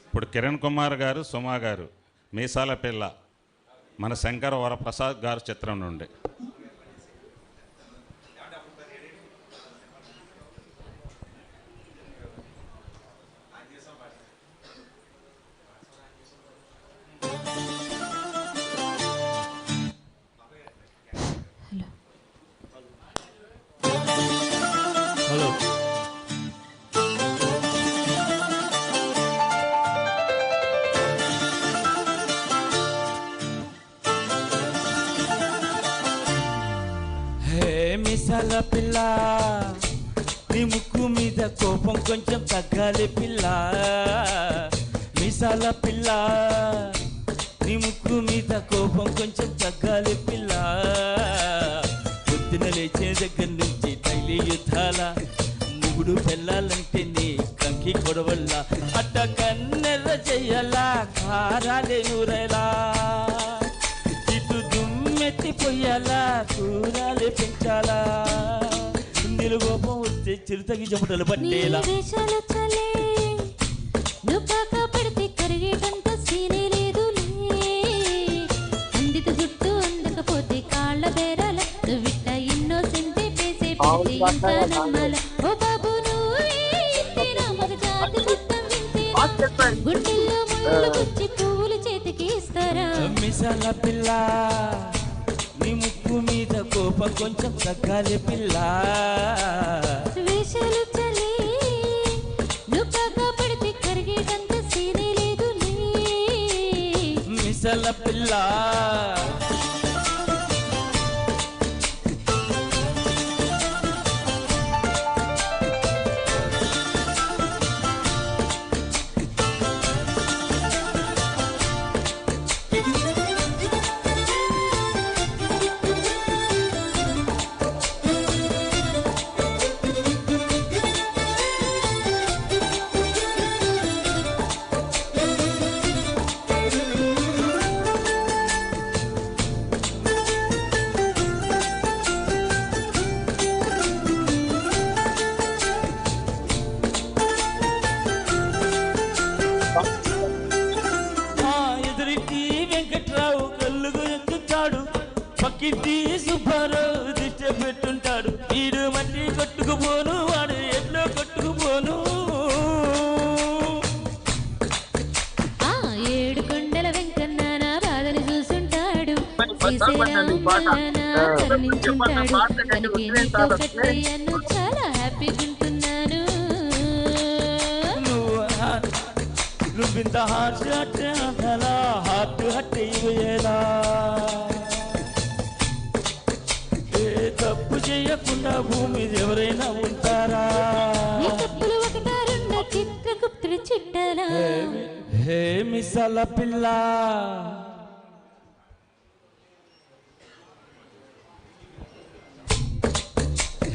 ఇప్పుడు కిరణ్ కుమార్ గారు, సుమా గారు, మీసాల పిల్ల మన శంకర వరప్రసాద్ గారు చిత్రం నుండి. హలో మిసాల పిల్ల, నీ ముక్కు మీద కోపం కొంచెం తగ్గాలి పిల్ల. మిసాల పిల్ల, నీ ముక్కు మీద కోపం కొంచెం తగ్గాలి పిల్ల. పొద్దున లేచే దగ్గర నుంచి తైలి యుద్ధాల, ముగుడు పెళ్ళాలంటే నీ కంకి కొడవల్ల. అట్ట కన్నెర చెయ్యాలా, కారాలే నూరేలా, ఇటు దుమ్మెత్తి పొయ్యాలా, కూరాలే పెంచాలా. నిలుగోపం వస్తే చిరుతగి చెమటలు పట్టేలా. మిసాల పిల్ల, నీ ముక్కు మీద కోపం కొంచెం తగ్గాలి పిల్ల. వేషాలు చలే నువ్వు కాక పడితే కరిగేటంత సీనే లేదు. మిసాల పిల్ల, పక్కింటి సుబ్బారావు దిష్ట పెట్టుంటాడు. వీడు మట్టి కొట్టుకుపోను, వాడు ఎట్లో కొట్టుకుపోను. ఏడు కొండల వెంకన్న నా బాధని చూసుంటాడు, చాలా హ్యాపీగా ఉంటున్నాను. నువ్వింత హార్ట్ హట్ ఇవ్వేలా, తప్పు చేయకుండా భూమి ఎవరైనా ఉంటారా? చిత్రగుప్తుడి చిట్టాలా. హే మిసాల పిల్ల,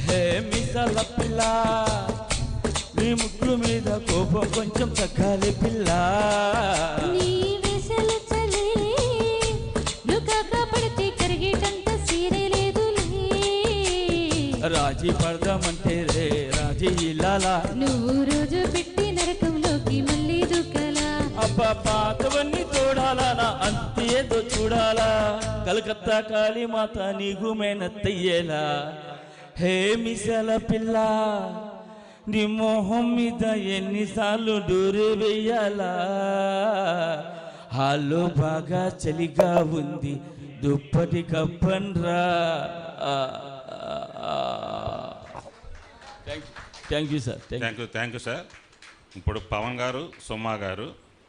హే మిసాల పిల్ల, నీ ముగ్గురు మీద కోపం కొంచెం తగ్గాలి పిల్ల. రాజీ పడదామంటే రే రాజీ ఇల్లాలా, నువ్వు రోజు పెట్టి నరకంలోకి మళ్ళీ దూకాలా. అబ్బా పాతవన్నీ తోడాలా, నా అంతే ఏదో చూడాలా. కలకత్తా కాళీమాత నీకు మేనత్తయ్యేలా. హే మిసాల పిల్ల, నీ మొహం మీద ఎన్నిసార్లు డోరే వేయాలా. హాల్లో బాగా చలిగా ఉంది, దుప్పటి కప్పన్రా. Thank you sir. Thank you sir. ఇప్పుడు పవన్ గారు, సుమా గారు